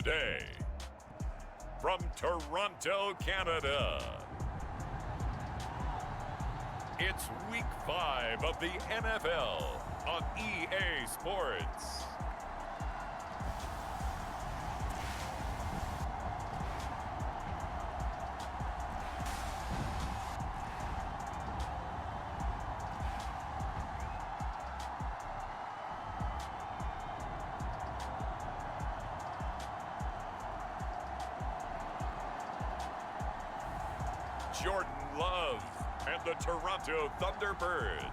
today, from Toronto, Canada, it's Week 5 of the NFL on EA Sports. Jordan Love and the Toronto Thunderbirds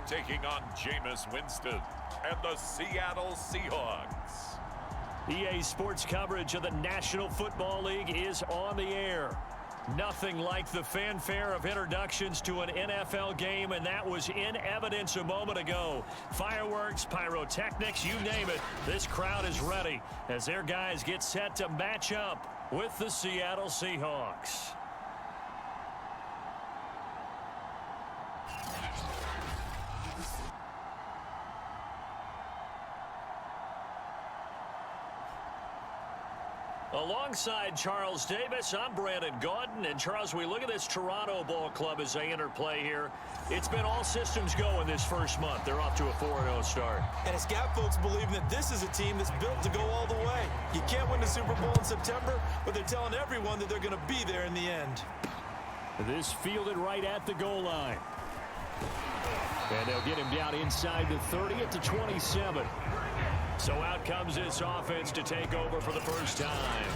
taking on Jameis Winston and the Seattle Seahawks. EA Sports coverage of the National Football League is on the air. Nothing like the fanfare of introductions to an NFL game, and that was in evidence a moment ago. Fireworks, pyrotechnics, you name it. This crowd is ready as their guys get set to match up with the Seattle Seahawks. Alongside Charles Davis, I'm Brandon Gaudin. And Charles, we look at this Toronto ball club as they enter play here. It's been all systems go in this first month. They're off to a 4-0 start. And it's got folks believing that this is a team that's built to go all the way. You can't win the Super Bowl in September, but they're telling everyone that they're going to be there in the end. This fielded right at the goal line. And they'll get him down inside the 30 at the 27. So out comes this offense to take over for the first time.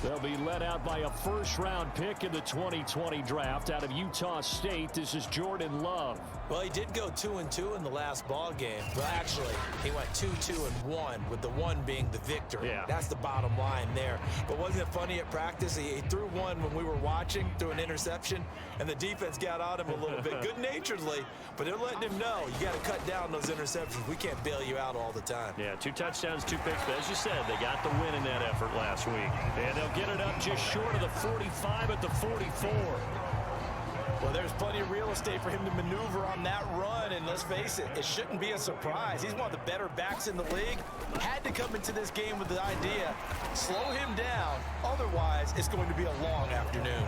They'll be led out by a first-round pick in the 2020 draft out of Utah State. This is Jordan Love. Well, he did go 2-2 in the last ball game. Well, actually, he went 2-2-1, with the one being the victory. Yeah. That's the bottom line there. But wasn't it funny at practice? He threw one when we were watching, threw an interception, and the defense got on him a little bit, good-naturedly. But they're letting him know, you got to cut down those interceptions. We can't bail you out all the time. Yeah, 2 touchdowns, 2 picks. But as you said, they got the win in that effort last week. And they'll get it up just short of the 45 at the 44. Well, there's plenty of real estate for him to maneuver on that run, and let's face it, it shouldn't be a surprise. He's one of the better backs in the league. Had to come into this game with the idea, slow him down, otherwise it's going to be a long afternoon.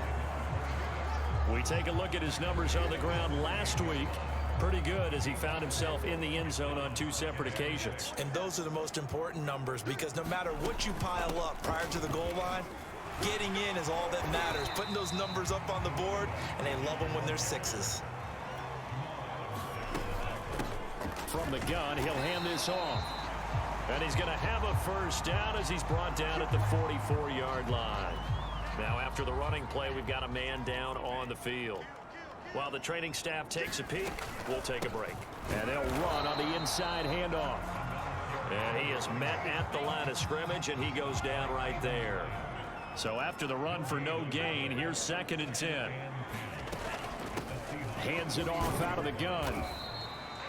We take a look at his numbers on the ground last week. Pretty good as he found himself in the end zone on 2 separate occasions. And those are the most important numbers, because no matter what you pile up prior to the goal line, getting in is all that matters. Putting those numbers up on the board, and they love them when they're 6s. From the gun, he'll hand this off. And he's going to have a first down as he's brought down at the 44-yard line. Now after the running play, we've got a man down on the field. While the training staff takes a peek, we'll take a break. And they'll run on the inside handoff. And he is met at the line of scrimmage, and he goes down right there. So after the run for no gain, here's 2nd and 10. Hands it off out of the gun.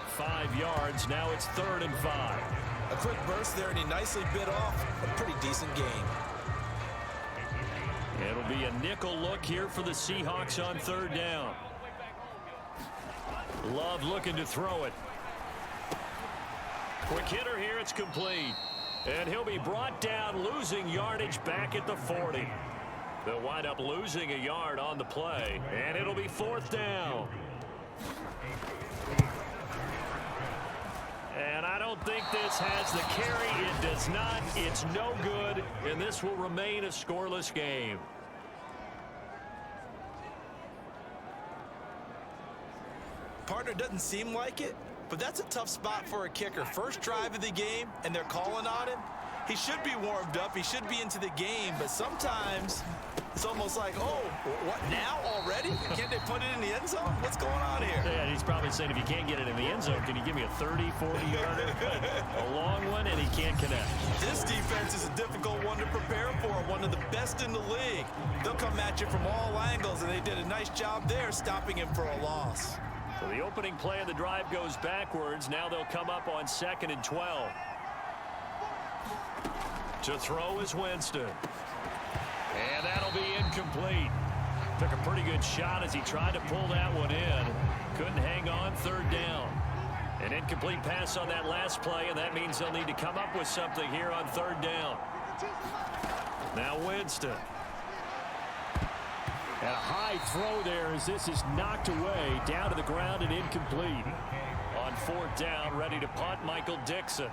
5 yards, now it's 3rd and 5. A quick burst there, and he nicely bit off a pretty decent gain. It'll be a nickel look here for the Seahawks on 3rd down. Love looking to throw it. Quick hitter here, it's complete. And he'll be brought down, losing yardage back at the 40. They'll wind up losing a yard on the play, and it'll be 4th down. And I don't think this has the carry. It does not. It's no good, and this will remain a scoreless game. Partner, doesn't seem like it, but that's a tough spot for a kicker. First drive of the game, and they're calling on him. He should be warmed up. He should be into the game, but sometimes it's almost like, oh, what, now already? Can't they put it in the end zone? What's going on here? Yeah, he's probably saying, if you can't get it in the end zone, can you give me a 30, 40-yarder? A long one, and he can't connect. This defense is a difficult one to prepare for, one of the best in the league. They'll come at you from all angles, and they did a nice job there stopping him for a loss. So the opening play of the drive goes backwards. Now they'll come up on 2nd and 12. To throw is Winston. And that'll be incomplete. Took a pretty good shot as he tried to pull that one in. Couldn't hang on. 3rd down. An incomplete pass on that last play, and that means they'll need to come up with something here on 3rd down. Now Winston. And a high throw there as this is knocked away, down to the ground and incomplete. On fourth down, ready to punt, Michael Dixon.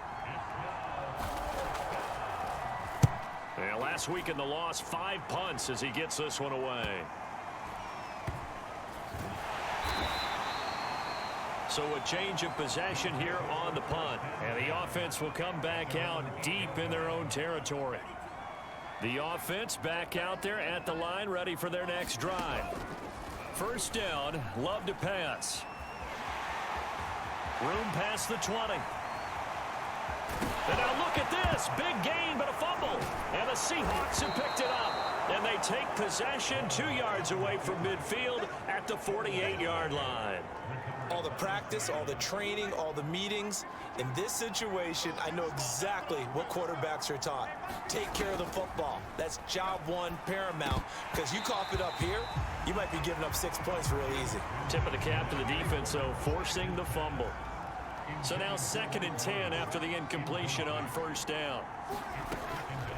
And last week in the loss, 5 punts as he gets this one away. So a change of possession here on the punt. And the offense will come back out deep in their own territory. The offense back out there at the line, ready for their next drive. First down, Love to pass. Room past the 20. And now look at this. Big gain, but a fumble. And the Seahawks have picked it up. And they take possession 2 yards away from midfield at the 48-yard line. All the practice, all the training, all the meetings. In this situation, I know exactly what quarterbacks are taught. Take care of the football. That's job one, paramount. Because you cough it up here, you might be giving up 6 points real easy. Tip of the cap to the defense, though, forcing the fumble. So now 2nd and 10 after the incompletion on first down.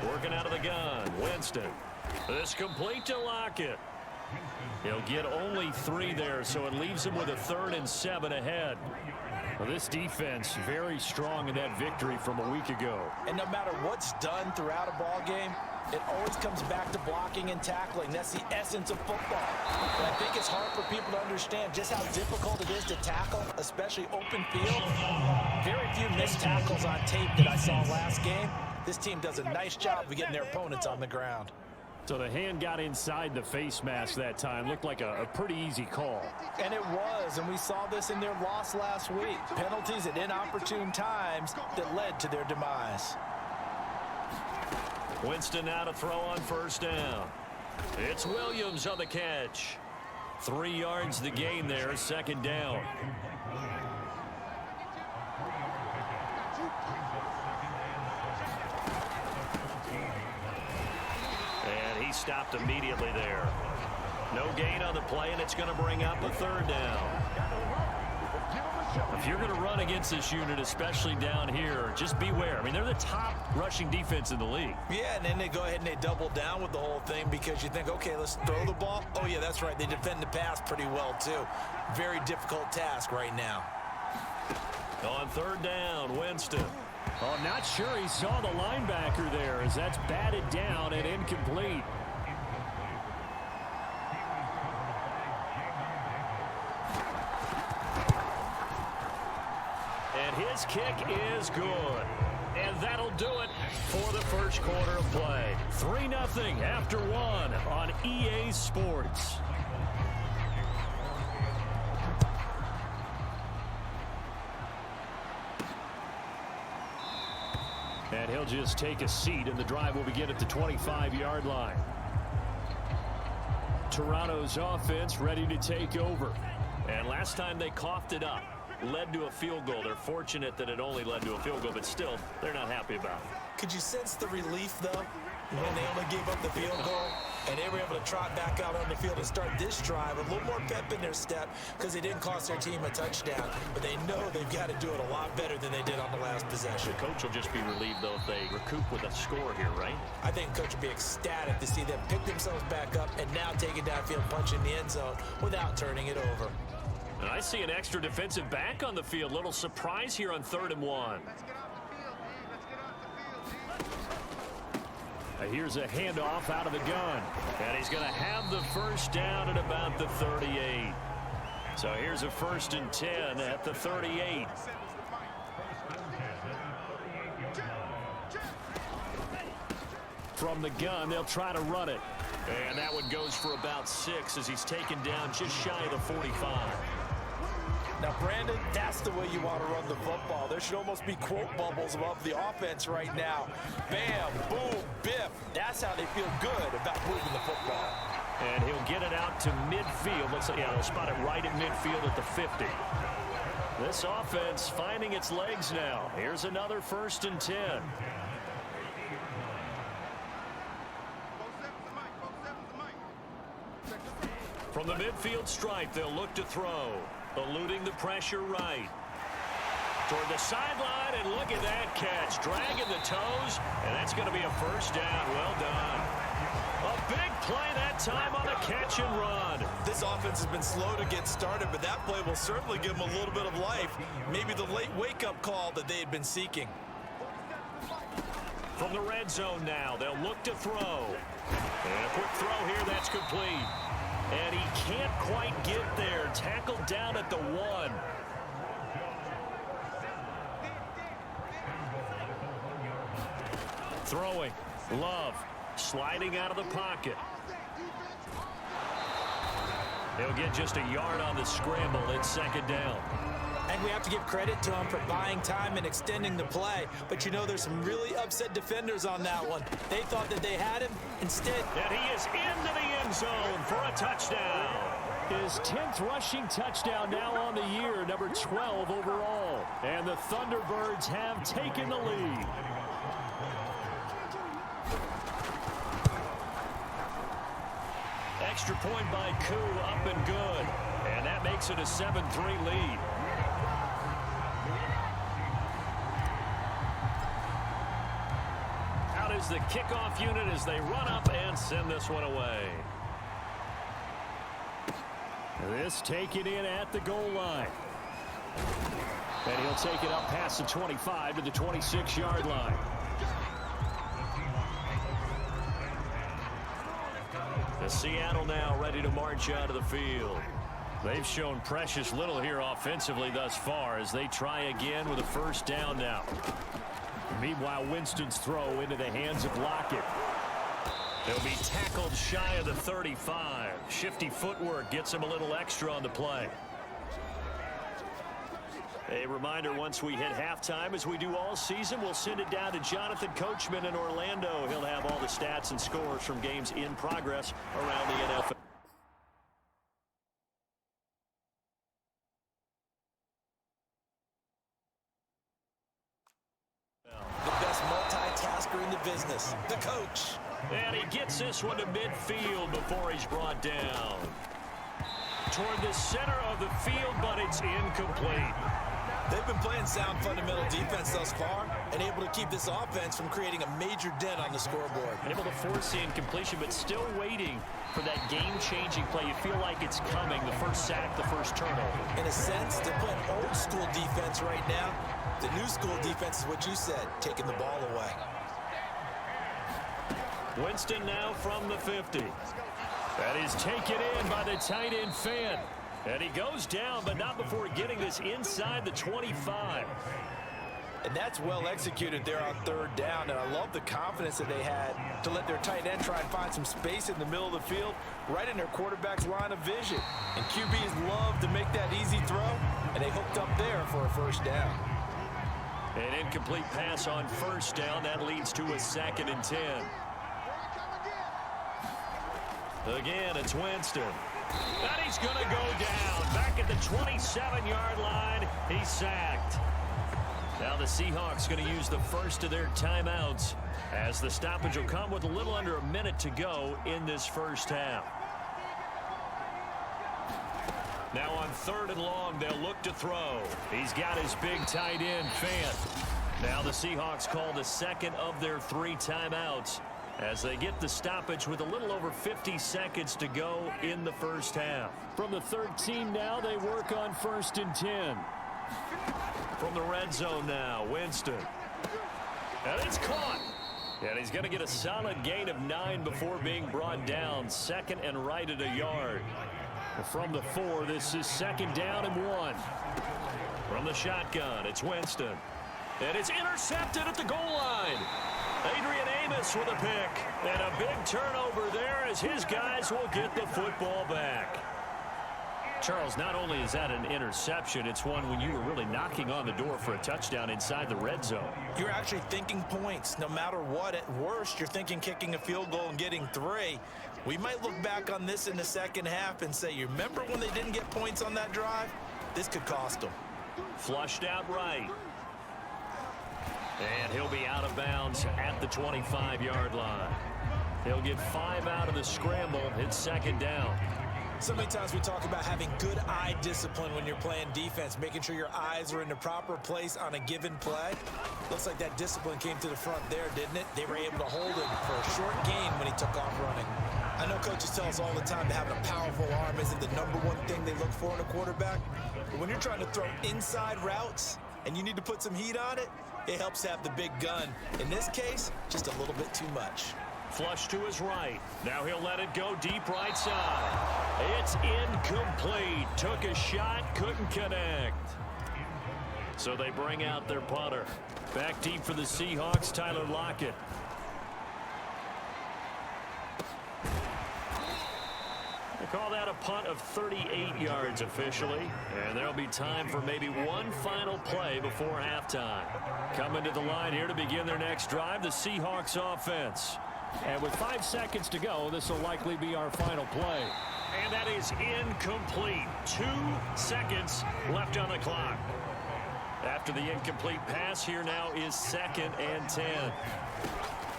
Working out of the gun, Winston. This complete to Lockett. He'll get only 3 there, so it leaves him with a 3rd and 7 ahead. Well, this defense very strong in that victory from a week ago. And no matter what's done throughout a ball game, it always comes back to blocking and tackling. That's the essence of football. But I think it's hard for people to understand just how difficult it is to tackle, especially open field. Very few missed tackles on tape that I saw last game. This team does a nice job of getting their opponents on the ground. So the hand got inside the face mask that time. Looked like a pretty easy call. And it was, and we saw this in their loss last week. Penalties at inopportune times that led to their demise. Winston now to throw on first down. It's Williams on the catch. 3 yards the gain there, 2nd down. And he stopped immediately there. No gain on the play, and it's going to bring up a 3rd down. If you're going to run against this unit, especially down here, just beware. I mean, they're the top rushing defense in the league. Yeah, and then they go ahead and they double down with the whole thing because you think, okay, let's throw the ball. Oh, yeah, that's right. They defend the pass pretty well, too. Very difficult task right now. On 3rd down, Winston. Oh, not sure he saw the linebacker there as that's batted down and incomplete. His kick is good. And that'll do it for the first quarter of play. 3-0 after 1 on EA Sports. And he'll just take a seat, and the drive will begin at the 25-yard line. Toronto's offense ready to take over. And last time they coughed it up, led to a field goal. They're fortunate that it only led to a field goal, but still, they're not happy about it. Could you sense the relief, though, when they only gave up the field goal and they were able to trot back out on the field and start this drive a little more pep in their step because they didn't cost their team a touchdown, but they know they've got to do it a lot better than they did on the last possession. The coach will just be relieved, though, if they recoup with a score here, right? I think coach will be ecstatic to see them pick themselves back up and now take it downfield, punch in the end zone without turning it over. And I see an extra defensive back on the field. Little surprise here on 3rd and 1. Here's a handoff out of the gun. And he's going to have the first down at about the 38. So here's a 1st and 10 at the 38. From the gun, they'll try to run it. And that one goes for about 6 as he's taken down just shy of the 45. Now, Brandon, that's the way you want to run the football. There should almost be quote bubbles above the offense right now. Bam, boom, biff. That's how they feel good about moving the football. And he'll get it out to midfield. Looks like, yeah, they'll spot it right at midfield at the 50. This offense finding its legs now. Here's another 1st and 10. From the midfield stripe, they'll look to throw. Eluding the pressure right. toward the sideline, and look at that catch. Dragging the toes, and that's going to be a first down. Well done. A big play that time on the catch and run. This offense has been slow to get started, but that play will certainly give them a little bit of life. Maybe the late wake-up call that they had been seeking. From the red zone now, they'll look to throw. And a quick throw here, that's complete. And he can't quite get there. Tackled down at the 1. Throwing. Love. Sliding out of the pocket. He'll get just a yard on the scramble. It's second down. And we have to give credit to him for buying time and extending the play. But you know, there's some really upset defenders on that one. They thought that they had him. Instead, and he is into the end zone for a touchdown. His 10th rushing touchdown now on the year, number 12 overall. And the Thunderbirds have taken the lead. Extra point by Koo, up and good. And that makes it a 7-3 lead. Out is the kickoff unit as they run up and send this one away. This taken in at the goal line. And he'll take it up past the 25 to the 26-yard line. The Seattle now ready to march out of the field. They've shown precious little here offensively thus far as they try again with a first down now. Meanwhile, Winston's throw into the hands of Lockett. He'll be tackled shy of the 35. Shifty footwork gets him a little extra on the play. A reminder, once we hit halftime, as we do all season, we'll send it down to Jonathan Coachman in Orlando. He'll have all the stats and scores from games in progress around the NFL. the best multitasker in the business, the coach. And he gets this one to midfield before he's brought down. Toward the center of the field, but it's incomplete. They've been playing sound fundamental defense thus far and able to keep this offense from creating a major dent on the scoreboard. Able to force the incompletion, but still waiting for that game-changing play. You feel like it's coming, the first sack, the first turnover. In a sense, they're playing old-school defense right now. The new school defense is what you said, taking the ball away. Winston now from the 50. That is taken in by the tight end Fan. And he goes down, but not before getting this inside the 25. And that's well executed there on third down. And I love the confidence that they had to let their tight end try and find some space in the middle of the field, right in their quarterback's line of vision. And QBs love to make that easy throw, and they hooked up there for a first down. An incomplete pass on first down. That leads to a 2nd and 10. Again, it's Winston. And he's going to go down. Back at the 27-yard line. He's sacked. Now the Seahawks going to use the first of their timeouts as the stoppage will come with a little under a minute to go in this first half. Now on 3rd and long, they'll look to throw. He's got his big tight end, Fant. Now the Seahawks call the second of their 3 timeouts as they get the stoppage with a little over 50 seconds to go in the first half. From the 13 now, they work on 1st and 10. From the red zone now, Winston. And it's caught. And he's going to get a solid gain of 9 before being brought down. 2nd and right at a yard. From the 4, this is 2nd down and 1. From the shotgun, it's Winston. And it's intercepted at the goal line. Adrian Amos with a pick. And a big turnover there as his guys will get the football back. Charles, not only is that an interception, it's one when you were really knocking on the door for a touchdown inside the red zone. You're actually thinking points. No matter what, at worst, you're thinking kicking a field goal and getting 3. We might look back on this in the second half and say, you remember when they didn't get points on that drive? This could cost them. Flushed out right. And he'll be out of bounds at the 25-yard line. He'll get 5 out of the scramble. It's 2nd down. So many times we talk about having good eye discipline when you're playing defense, making sure your eyes are in the proper place on a given play. Looks like that discipline came to the front there, didn't it? They were able to hold him for a short gain when he took off running. I know coaches tell us all the time that having a powerful arm isn't the #1 thing they look for in a quarterback. But when you're trying to throw inside routes and you need to put some heat on it, it helps to have the big gun. In this case, just a little bit too much. Flush to his right. Now he'll let it go deep right side. It's incomplete. Took a shot, couldn't connect. So they bring out their punter. Back deep for the Seahawks, Tyler Lockett. They call that a punt of 38 yards officially. And there'll be time for maybe one final play before halftime. Coming to the line here to begin their next drive, the Seahawks offense. And with 5 seconds to go, this will likely be our final play. And that is incomplete. 2 seconds left on the clock. After the incomplete pass, here now is 2nd and 10.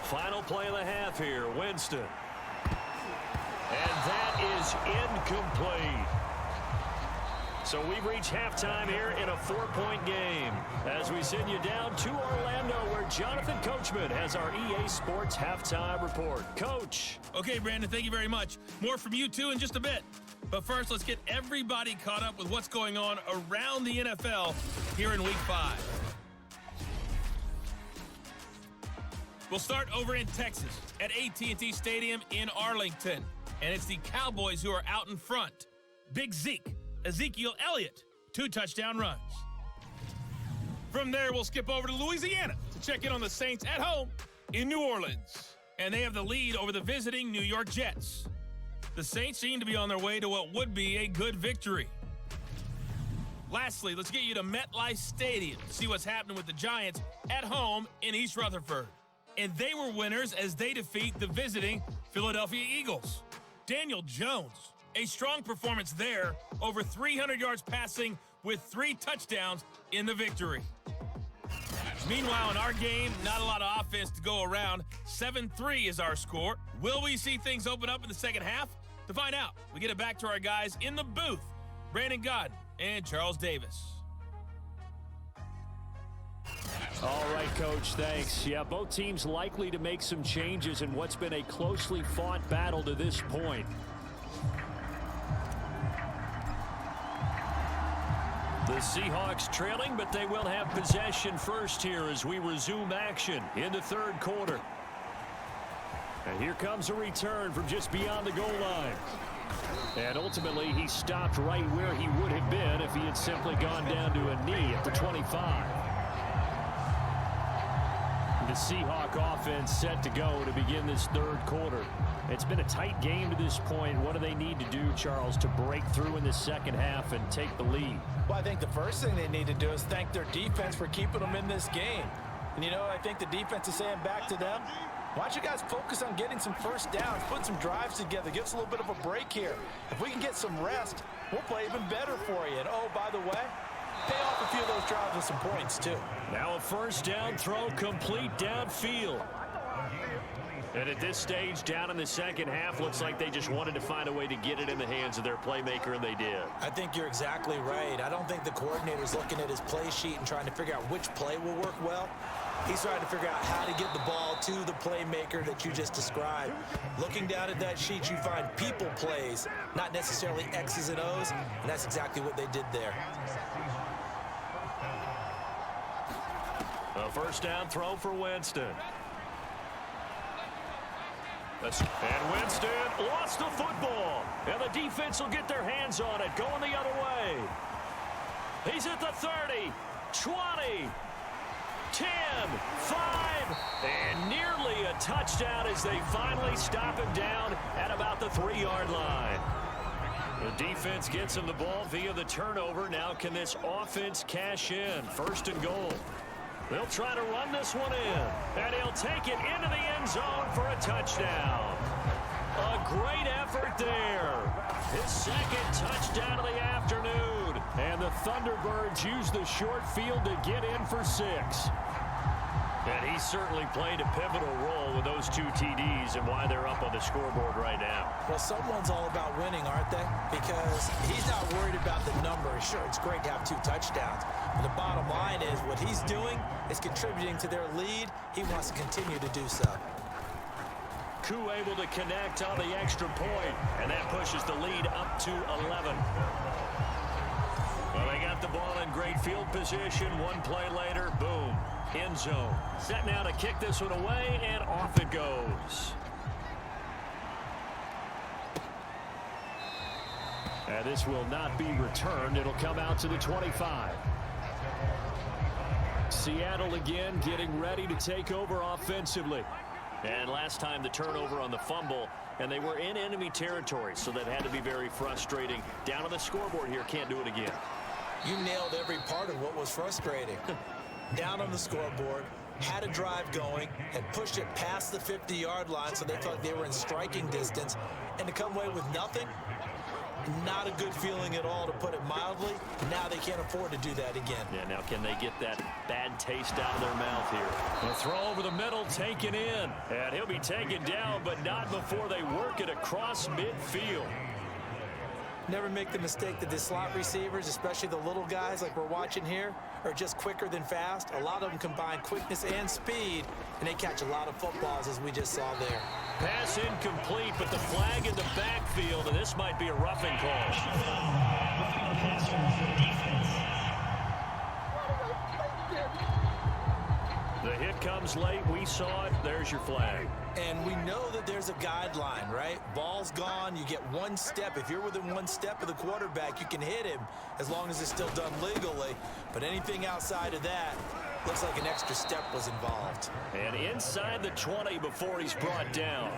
Final play of the half here, Winston. And that is incomplete. So we've reached halftime here in a 4-point game as we send you down to Orlando where Jonathan Coachman has our EA Sports halftime report. Coach. Okay, Brandon, thank you very much. More from you two in just a bit. But first, let's get everybody caught up with what's going on around the NFL here in Week 5. We'll start over in Texas at AT&T Stadium in Arlington. And it's the Cowboys who are out in front. Big Zeke. Ezekiel Elliott, 2 touchdown runs. From there, we'll skip over to Louisiana to check in on the Saints at home in New Orleans. And they have the lead over the visiting New York Jets. The Saints seem to be on their way to what would be a good victory. Lastly, let's get you to MetLife Stadium to see what's happening with the Giants at home in East Rutherford. And they were winners as they defeat the visiting Philadelphia Eagles. Daniel Jones. A strong performance there, over 300 yards passing with 3 touchdowns in the victory. Meanwhile, in our game, not a lot of offense to go around. 7-3 is our score. Will we see things open up in the second half? To find out, we get it back to our guys in the booth, Brandon Godden and Charles Davis. All right, Coach, thanks. Yeah, both teams likely to make some changes in what's been a closely fought battle to this point. The Seahawks trailing, but they will have possession first here as we resume action in the 3rd quarter. And here comes a return from just beyond the goal line. And ultimately, he stopped right where he would have been if he had simply gone down to a knee at the 25. The Seahawk offense set to go to begin this 3rd quarter. It's been a tight game to this point. What do they need to do, Charles, to break through in the second half and take the lead? Well, I think the first thing they need to do is thank their defense for keeping them in this game. And, you know, I think the defense is saying back to them, why don't you guys focus on getting some first downs, put some drives together, give us a little bit of a break here. If we can get some rest, we'll play even better for you. And, oh, by the way, pay off a few of those drives with some points, too. Now a first down throw complete downfield. And at this stage, down in the second half, looks like they just wanted to find a way to get it in the hands of their playmaker, and they did. I think you're exactly right. I don't think the coordinator's looking at his play sheet and trying to figure out which play will work well. He's trying to figure out how to get the ball to the playmaker that you just described. Looking down at that sheet, you find people plays, not necessarily X's and O's, and that's exactly what they did there. A first down throw for Winston. And Winston lost the football. And the defense will get their hands on it, going the other way. He's at the 30, 20, 10, 5, and nearly a touchdown as they finally stop him down at about the 3-yard line. The defense gets him the ball via the turnover. Now can this offense cash in? 1st and goal. They'll try to run this one in, and he'll take it into the end zone for a touchdown. A great effort there. His 2nd touchdown of the afternoon. And the Thunderbirds use the short field to get in for 6. And He certainly played a pivotal role with those 2 TDs and why they're up on the scoreboard right now. Well, someone's all about winning, aren't they? Because he's not worried about the numbers. Sure, it's great to have 2 touchdowns. But the bottom line is what he's doing is contributing to their lead. He wants to continue to do so. Koo able to connect on the extra point, and that pushes the lead up to 11. Well, they got the ball in great field position. 1 play later, boom, end zone. Set now to kick this one away, and off it goes. And this will not be returned. It'll come out to the 25. Seattle again getting ready to take over offensively. And last time the turnover on the fumble, and they were in enemy territory, so that had to be very frustrating. Down on the scoreboard here, can't do it again. You nailed every part of what was frustrating. Down on the scoreboard, had a drive going, and pushed it past the 50-yard line so they thought they were in striking distance, and to come away with nothing, not a good feeling at all, to put it mildly. Now they can't afford to do that again. Yeah, now can they get that bad taste out of their mouth here? The throw over the middle taken in. And he'll be taken down, but not before they work it across midfield. Never make the mistake that the slot receivers, especially the little guys like we're watching here, are just quicker than fast. A lot of them combine quickness and speed, and they catch a lot of footballs, as we just saw there. Pass incomplete, but the flag in the backfield, and this might be a roughing call. The hit comes late. We saw it. There's your flag. And we know that there's a guideline, right? Ball's gone. You get 1 step. If you're within 1 step of the quarterback, you can hit him as long as it's still done legally. But anything outside of that, looks like an extra step was involved. And inside the 20 before he's brought down.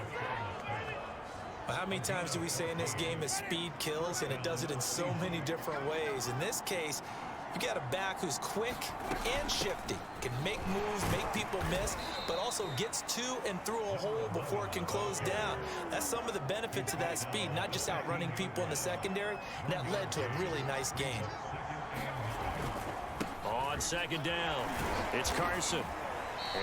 Well, how many times do we say in this game that speed kills, and it does it in so many different ways? In this case, you got a back who's quick and shifty, can make moves, make people miss, but also gets to and through a hole before it can close down. That's some of the benefits of that speed, not just outrunning people in the secondary, and that led to a really nice game. On second down, it's Carson.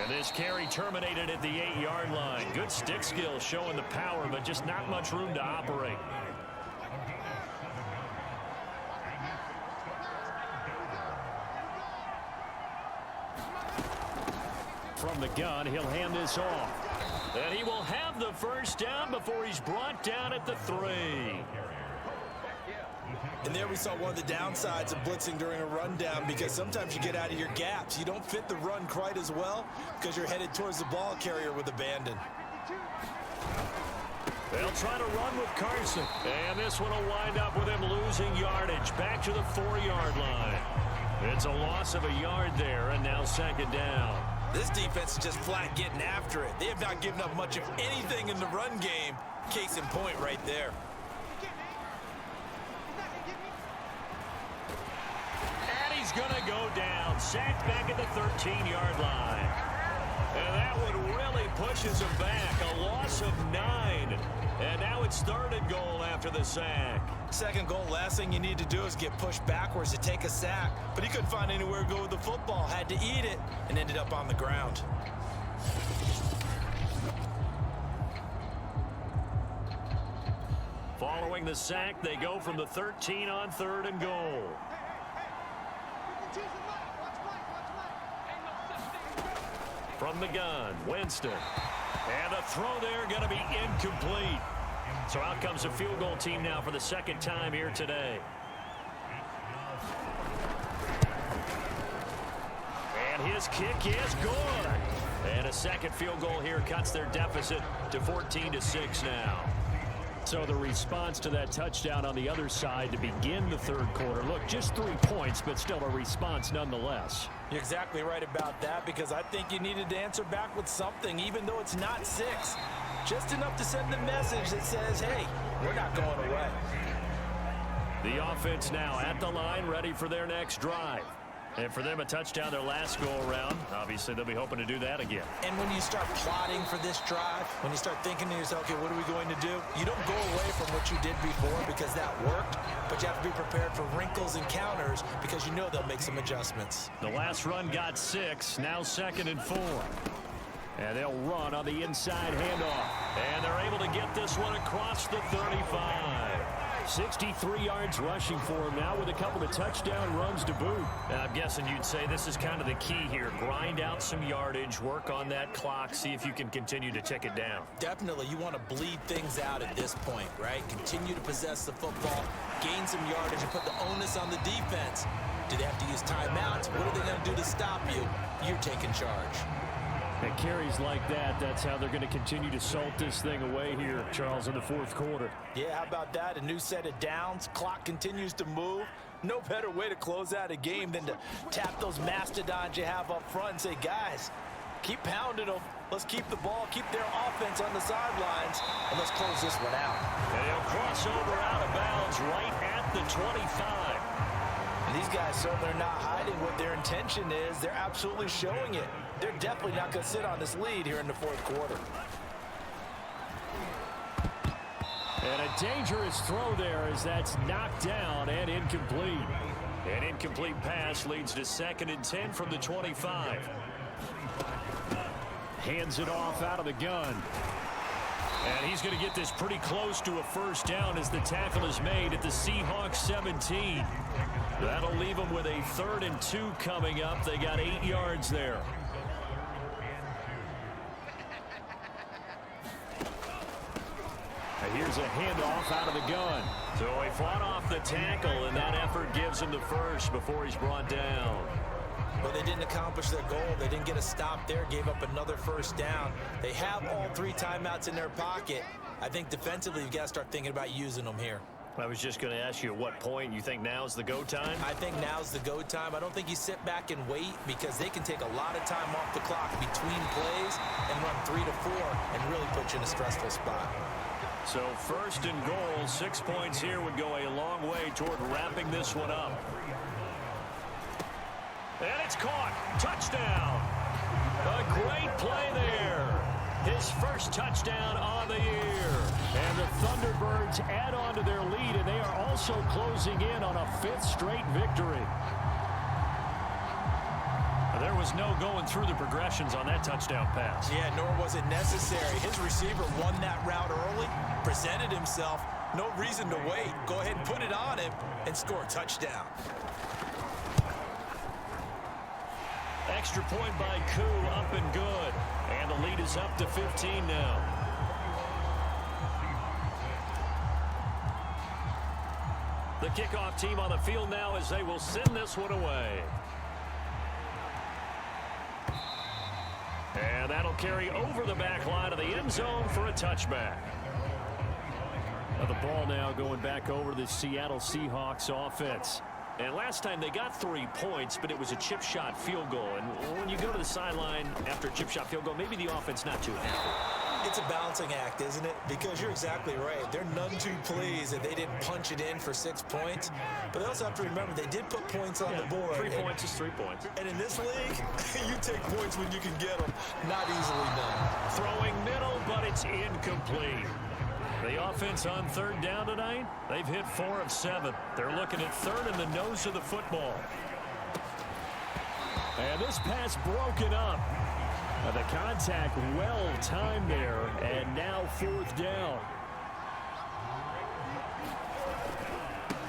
And this carry terminated at the 8-yard line. Good stick skills showing the power, but just not much room to operate. From the gun, he'll hand this off. And he will have the first down before he's brought down at the 3. And there we saw one of the downsides of blitzing during a rundown, because sometimes you get out of your gaps. You don't fit the run quite as well because you're headed towards the ball carrier with abandon. They'll try to run with Carson. And this one will wind up with him losing yardage. Back to the 4-yard line. It's a loss of a yard there, and now second down. This defense is just flat getting after it. They have not given up much of anything in the run game. Case in point right there. And he's going to go down. Sacked back at the 13-yard line. And that one really pushes him back. A loss of 9. And now it's 3rd and goal after the sack. Second goal, last thing you need to do is get pushed backwards to take a sack. But he couldn't find anywhere to go with the football. Had to eat it and ended up on the ground. Following the sack, they go from the 13 on 3rd and goal. From the gun, Winston. And a throw there going to be incomplete. So out comes a field goal team now for the 2nd time here today. And his kick is good. And a second field goal here cuts their deficit to 14-6 now. So the response to that touchdown on the other side to begin the 3rd quarter. Look, just 3 points, but still a response nonetheless. You're exactly right about that, because I think you needed to answer back with something, even though it's not 6. Just enough to send the message that says, hey, we're not going away. The offense now at the line, ready for their next drive. And for them, a touchdown their last go-around. Obviously, they'll be hoping to do that again. And when you start plotting for this drive, when you start thinking to yourself, okay, what are we going to do? You don't go away from what you did before because that worked, but you have to be prepared for wrinkles and counters because you know they'll make some adjustments. The last run got 6, now 2nd and 4. And they'll run on the inside handoff. And they're able to get this one across the 35. 63 yards rushing for him now with a couple of touchdown runs to boot. And I'm guessing you'd say this is kind of the key here. Grind out some yardage, work on that clock, see if you can continue to tick it down. Definitely, you want to bleed things out at this point, right? Continue to possess the football, gain some yardage, and put the onus on the defense. Do they have to use timeouts? What are they going to do to stop you? You're taking charge. And carries like that, that's how they're going to continue to salt this thing away here, Charles, in the fourth quarter. Yeah, how about that? A new set of downs. Clock continues to move. No better way to close out a game than to tap those mastodons you have up front and say, guys, keep pounding them. Let's keep the ball, keep their offense on the sidelines, and let's close this one out. And he'll cross over out of bounds right at the 25. And these guys certainly are not hiding what their intention is. They're absolutely showing it. They're definitely not going to sit on this lead here in the fourth quarter. And a dangerous throw there as that's knocked down and incomplete. An incomplete pass leads to 2nd and 10 from the 25. Hands it off out of the gun. And he's going to get this pretty close to a first down as the tackle is made at the Seahawks 17. That'll leave them with a 3rd and 2 coming up. They got 8 yards there. Here's a handoff out of the gun. So he fought off the tackle, and that effort gives him the first before he's brought down. But they didn't accomplish their goal. They didn't get a stop there, gave up another first down. They have all 3 timeouts in their pocket. I think defensively, you've got to start thinking about using them here. I was just going to ask you at what point you think now's the go time? I think now's the go time. I don't think you sit back and wait because they can take a lot of time off the clock between plays and run 3 to 4 and really put you in a stressful spot. So 1st and goal, 6 points here would go a long way toward wrapping this one up. And it's caught. Touchdown. A great play there. His first touchdown on the year. And the Thunderbirds add on to their lead, and they are also closing in on a 5th straight victory. There was no going through the progressions on that touchdown pass. Yeah, nor was it necessary. His receiver won that route early, presented himself. No reason to wait. Go ahead and put it on him and score a touchdown. Extra point by Koo, up and good. And the lead is up to 15 now. The kickoff team on the field now as they will send this one away. And that'll carry over the back line of the end zone for a touchback. Now the ball now going back over to the Seattle Seahawks offense. And last time they got 3 points, but it was a chip shot field goal. And when you go to the sideline after a chip shot field goal, maybe the offense not too happy. It's a balancing act, isn't it? Because you're exactly right. They're none too pleased that they didn't punch it in for 6 points. But they also have to remember they did put points on the board. 3 points is 3 points. And in this league, you take points when you can get them. Not easily done. Throwing middle, but it's incomplete. The offense on 3rd down tonight, they've hit 4 of 7. They're looking at 3rd in the nose of the football. And this pass broken up. The contact well timed there, and now 4th down.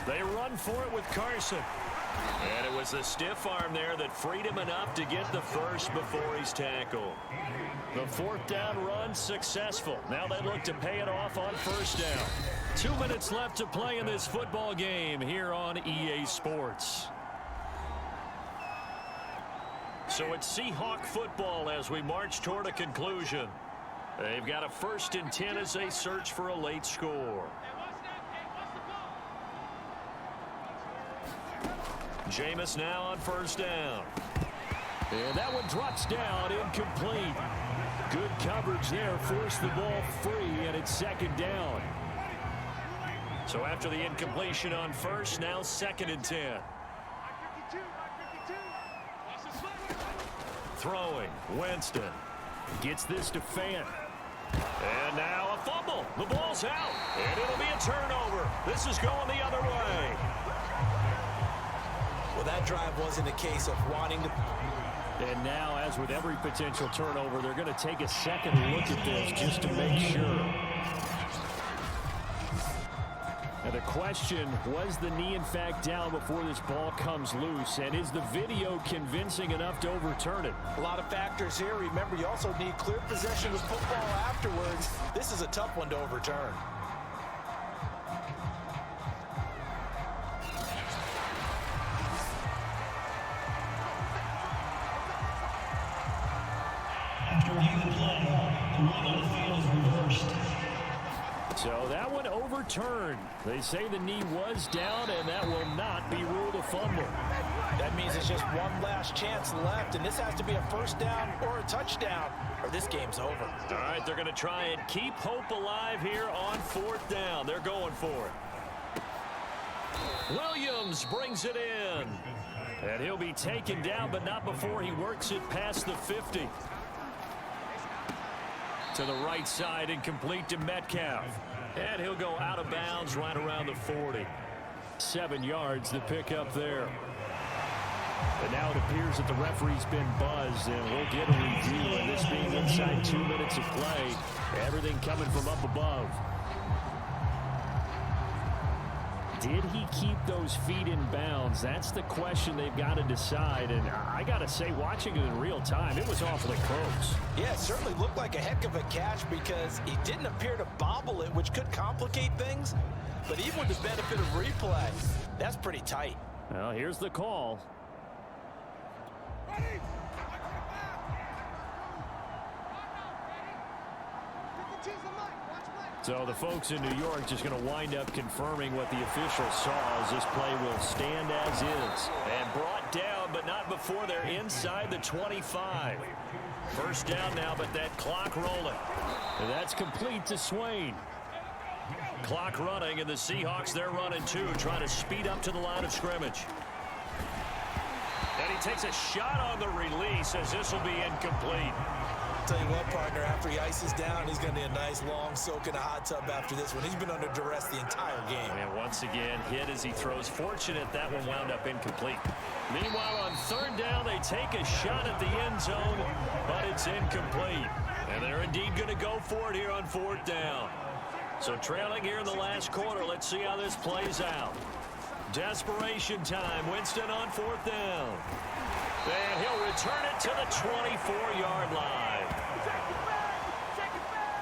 They run for it with Carson. And it was the stiff arm there that freed him enough to get the first before he's tackled. The 4th down run successful. Now they look to pay it off on 1st down. 2 minutes left to play in this football game here on EA Sports. So it's Seahawk football as we march toward a conclusion. They've got a 1st and 10 as they search for a late score. Jameis now on 1st down. And that one drops down, incomplete. Good coverage there, forced the ball free, and it's 2nd down. So after the incompletion on 1st, now 2nd and 10. Throwing, Winston gets this to Fant. And now a fumble. The ball's out, and it'll be a turnover. This is going the other way. Well, that drive wasn't a case of wanting to And now, as with every potential turnover, they're going to take a second look at this just to make sure. Now the question, was the knee in fact down before this ball comes loose? And is the video convincing enough to overturn it? A lot of factors here. Remember, you also need clear possession of football afterwards. This is a tough one to overturn. After the play, the rule on the field is reversed. So that one overturned. They say the knee was down, and that will not be ruled a fumble. That means it's just one last chance left, and this has to be a first down or a touchdown, or this game's over. All right, they're going to try and keep hope alive here on fourth down. They're going for it. Williams brings it in. And he'll be taken down, but not before he works it past the 50. To the right side and complete to Metcalf. And he'll go out of bounds right around the 40. 7 yards the pick up there. And now it appears that the referee's been buzzed, and we'll get a review. And this being inside 2 minutes of play, everything coming from up above. Did he keep those feet in bounds? That's the question they've got to decide. And I got to say, watching it in real time, it was awfully close. Yeah, it certainly looked like a heck of a catch because he didn't appear to bobble it, which could complicate things. But even with the benefit of replay, that's pretty tight. Well, here's the call. Ready? So the folks in New York just going to wind up confirming what the official saw as this play will stand as is. And brought down, but not before they're inside the 25. First down now, but that clock rolling. And that's complete to Swain. Clock running, and the Seahawks, they're running too, trying to speed up to the line of scrimmage. And he takes a shot on the release as this will be incomplete. Tell you what, partner, after he ices down, he's going to need a nice long soak in a hot tub after this one. He's been under duress the entire game. And once again, hit as he throws. Fortunate that one wound up incomplete. Meanwhile, on third down, they take a shot at the end zone, but it's incomplete. And they're indeed going to go for it here on fourth down. So trailing here in the last quarter, let's see how this plays out. Desperation time. Winston on fourth down. And he'll return it to the 24-yard line.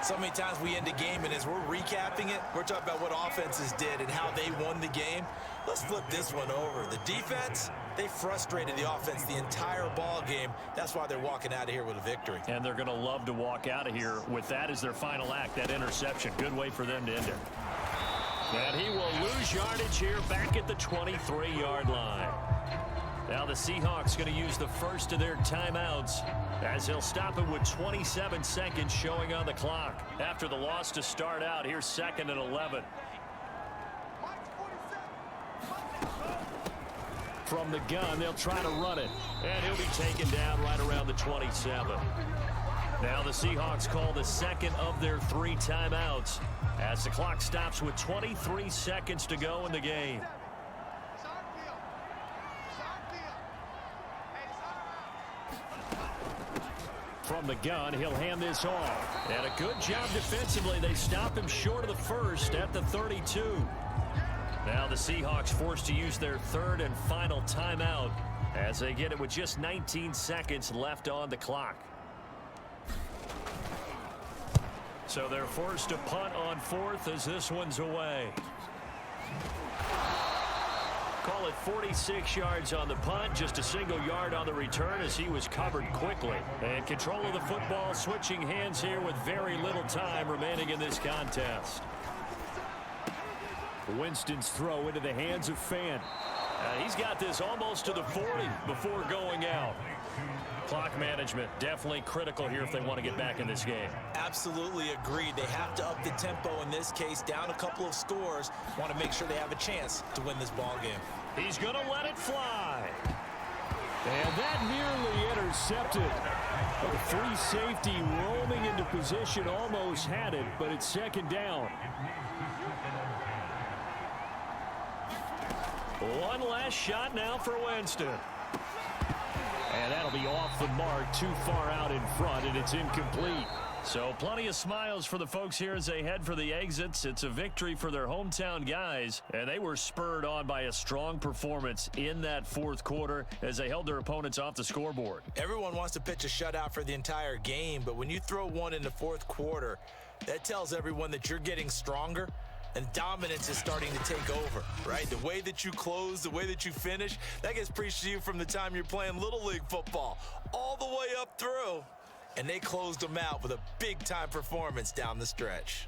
So many times we end a game, and as we're recapping it, we're talking about what offenses did and how they won the game. Let's flip this one over. The defense, they frustrated the offense the entire ball game. That's why they're walking out of here with a victory. And they're going to love to walk out of here with that as their final act, that interception. Good way for them to end it. And he will lose yardage here back at the 23-yard line. Now the Seahawks going to use the first of their timeouts as he'll stop it with 27 seconds showing on the clock. After the loss to start out, here's 2nd and 11. From the gun, they'll try to run it. And he'll be taken down right around the 27. Now the Seahawks call the second of their 3 timeouts as the clock stops with 23 seconds to go in the game. From the gun, he'll hand this off. And a good job defensively. They stop him short of the first at the 32. Now the Seahawks forced to use their 3rd and final timeout as they get it with just 19 seconds left on the clock. So they're forced to punt on 4th as this one's away. Call it 46 yards on the punt, just a single yard on the return as he was covered quickly. And control of the football switching hands here with very little time remaining in this contest. Winston's throw into the hands of Fant. He's got this almost to the 40 before going out. Clock management definitely critical here if they want to get back in this game. Absolutely agreed. They have to up the tempo in this case, down a couple of scores. Want to make sure they have a chance to win this ball game. He's going to let it fly. And that nearly intercepted. The free safety roaming into position almost had it, but it's 2nd down. One last shot now for Winston. And that'll be off the mark, too far out in front, and it's incomplete. So plenty of smiles for the folks here as they head for the exits. It's a victory for their hometown guys, and they were spurred on by a strong performance in that fourth quarter as they held their opponents off the scoreboard. Everyone wants to pitch a shutout for the entire game, but when you throw one in the fourth quarter, that tells everyone that you're getting stronger and dominance is starting to take over, right? The way that you close, the way that you finish, that gets preached to you from the time you're playing Little League football all the way up through. And they closed them out with a big-time performance down the stretch.